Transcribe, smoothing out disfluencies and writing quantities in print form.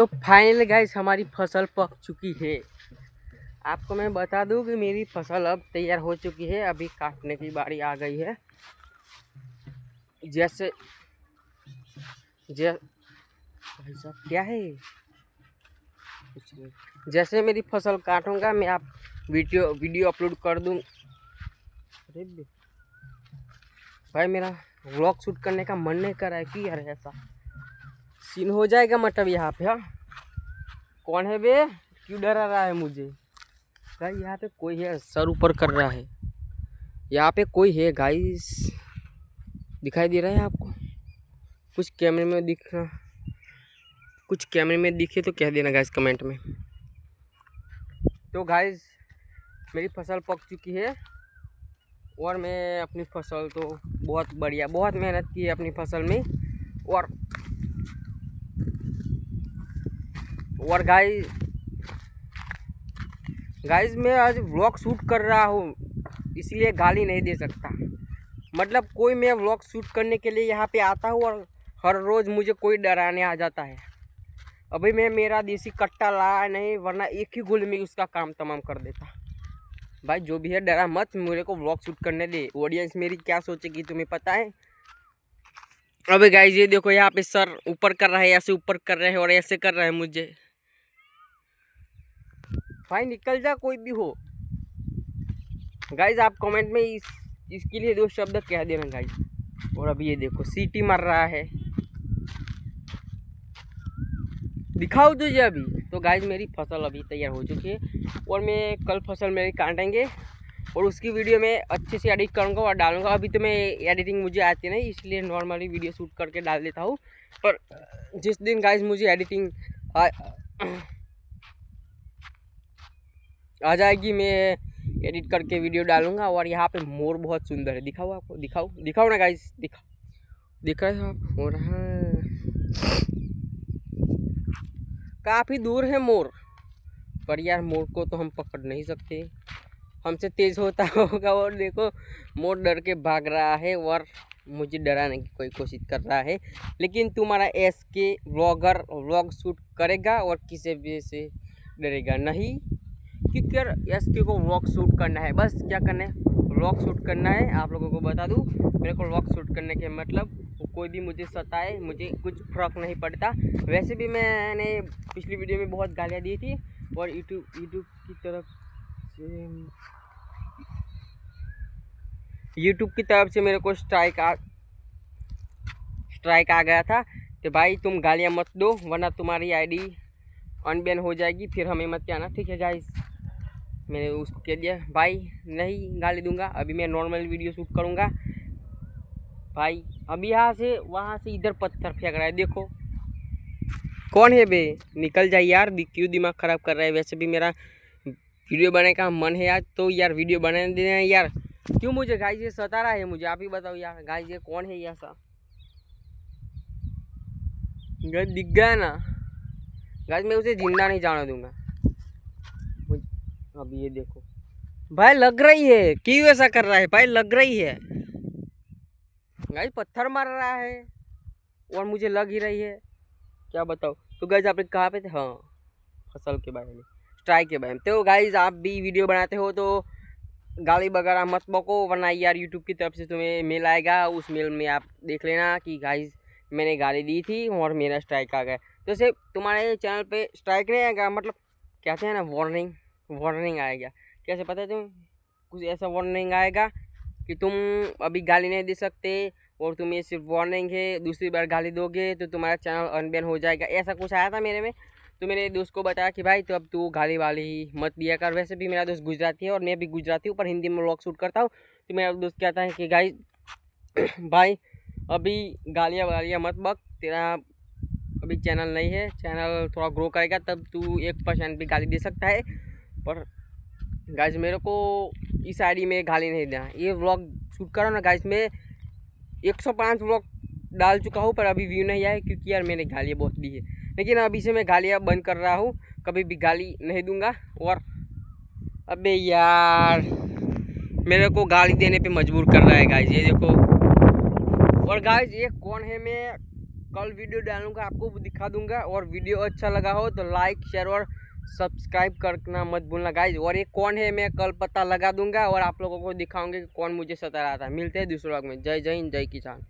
तो final guys हमारी फसल पक चुकी है। आपको मैं बता दूं कि मेरी फसल अब तैयार हो चुकी है। अभी काटने की बारी आ गई है। जैसे भाई साहब क्या है, जैसे मेरी फसल काटूंगा मैं आप वीडियो अपलोड कर दूं। अरे भाई मेरा व्लॉग शूट करने का मन नहीं कर रहा है कि यार ऐसा सीन हो जाएगा मतलब यहाँ पे। हाँ कौन है बे, क्यों डरा रहा है मुझे? भाई यहाँ पे कोई है, सर ऊपर कर रहा है। यहाँ पे कोई है गाइस, दिखाई दे रहा है आपको? कुछ कैमरे में दिखे तो कह देना गाइस कमेंट में। तो गाइस मेरी फसल पक चुकी है और मैं अपनी फसल तो बहुत बढ़िया, बहुत मेहनत की है अपनी फसल में। और गाइस मैं आज व्लॉग शूट कर रहा हूँ, इसलिए गाली नहीं दे सकता। मतलब कोई मैं व्लॉग शूट करने के लिए यहाँ पे आता हूँ और हर रोज़ मुझे कोई डराने आ जाता है। अभी मैं मेरा देसी कट्टा लाया नहीं, वरना एक ही गोली में उसका काम तमाम कर देता। भाई जो भी है डरा मत, मेरे को व्लॉग शूट करने दे। ऑडियंस मेरी क्या सोचेगी तुम्हें पता है? अबे गाइस ये देखो, यहाँ पे सर ऊपर कर रहा है, ऐसे ऊपर कर रहे हैं और ऐसे कर रहे हैं मुझे। भाई निकल जा कोई भी हो। गाइस आप कमेंट में इसके लिए 2 शब्द कह देना गाइस। और अभी ये देखो सीटी मार रहा है, दिखाओ तुझे अभी। तो गाइस मेरी फसल अभी तैयार हो चुकी है और मैं कल फसल मेरी काटेंगे और उसकी वीडियो में अच्छे से एडिट करूँगा और डालूंगा। अभी तो मैं एडिटिंग मुझे आती नहीं, इसलिए नॉर्मली वीडियो शूट करके डाल देता हूँ। पर जिस दिन गाइस मुझे एडिटिंग आ जाएगी, मैं एडिट करके वीडियो डालूंगा। और यहाँ पे मोर बहुत सुंदर है, दिखाओ आपको, दिखाओ ना गाइस, दिख रहा है आप? हो रहा है, काफ़ी दूर है मोर, पर यार मोर को तो हम पकड़ नहीं सकते, हमसे तेज होता होगा। और देखो मोर डर के भाग रहा है और मुझे डराने की कोई कोशिश कर रहा है। लेकिन तुम्हारा SK व्लॉगर व्लॉग शूट करेगा और किसी भी से डरेगा नहीं, क्योंकि यार SK को व्लॉग शूट करना है। बस क्या करना है, व्लॉग शूट करना है। आप लोगों को बता दूं, मेरे को व्लॉग शूट करने के मतलब कोई भी मुझे सताए, मुझे कुछ फर्क नहीं पड़ता। वैसे भी मैंने पिछली वीडियो में बहुत गालियाँ दी थी और यूट्यूब की तरफ से मेरे को स्ट्राइक आ गया था कि भाई तुम गालियाँ मत दो वरना तुम्हारी ID अनबैन हो जाएगी, फिर हमें मत कहना, ठीक है गाइस? मैंने उसको कह दिया भाई नहीं गाली दूंगा, अभी मैं नॉर्मल वीडियो शूट करूंगा। भाई अभी यहाँ से वहाँ से इधर पत्थर फेंक रहा है, देखो कौन है बे, निकल जाए यार, क्यों दिमाग ख़राब कर रहा है? वैसे भी मेरा वीडियो बनाने का मन है आज, तो यार वीडियो बनाने देना है यार। क्यों मुझे गाइस ये सता रहा है, मुझे आप ही बताओ यार। गाइस ये कौन है ऐसा? दिख गया ना गाइस, मैं उसे जिंदा नहीं जाने दूंगा। अभी ये देखो भाई, लग रही है, क्यों ऐसा कर रहा है भाई? लग रही है गाइस, पत्थर मार रहा है और मुझे लग ही रही है, क्या बताओ? तो गाइस आप कहाँ पे थे? हाँ फसल के बारे में, स्ट्राइक के बारे में। तो गाइस आप भी वीडियो बनाते हो तो गाली वगैरह मत बको, वरना यार यूट्यूब की तरफ से तुम्हें मेल आएगा। उस मेल में आप देख लेना कि गाइस मैंने गाली दी थी और मेरा स्ट्राइक आ गया। तो सिर्फ तुम्हारे चैनल पे स्ट्राइक नहीं आएगा, मतलब कहते हैं ना वार्निंग आएगा। कैसे पता है तुम? कुछ ऐसा वार्निंग आएगा कि तुम अभी गाली नहीं दे सकते और तुम्हें सिर्फ वार्निंग है, दूसरी बार गाली दोगे तो तुम्हारा चैनल अनबैन हो जाएगा। ऐसा कुछ आया था मेरे में, तो मेरे दोस्त को बताया कि भाई तो अब तू गाली वाली मत दिया कर। वैसे भी मेरा दोस्त गुजराती है और मैं भी गुजराती हूँ, पर हिंदी में व्लॉग शूट करता हूँ। तो मेरा दोस्त कहता है कि गाइस भाई अभी गालियाँ वालियाँ मत बक, तेरा अभी चैनल नहीं है, चैनल थोड़ा ग्रो करेगा तब तू 1% भी गाली दे सकता है। पर गाइस मेरे को इस ID में गाली नहीं देना। ये व्लॉग शूट करो ना गाइस, मैं 105 व्लॉग डाल चुका हूँ पर अभी व्यू नहीं आए, क्योंकि यार मैंने गालियाँ बहुत दी है। लेकिन अभी से मैं गालियाँ बंद कर रहा हूँ, कभी भी गाली नहीं दूंगा। और अबे यार मेरे को गाली देने पे मजबूर कर रहा है गाइस, ये देखो। और गाइस ये कौन है, मैं कल वीडियो डालूंगा, आपको दिखा दूंगा। और वीडियो अच्छा लगा हो तो लाइक शेयर और सब्सक्राइब करना मत भूलना गाइज। और ये कौन है मैं कल पता लगा दूंगा और आप लोगों को दिखाऊंगे कि कौन मुझे सता रहा था। मिलते हैं दूसरे व्लॉग में। जय हिंद, जय किसान।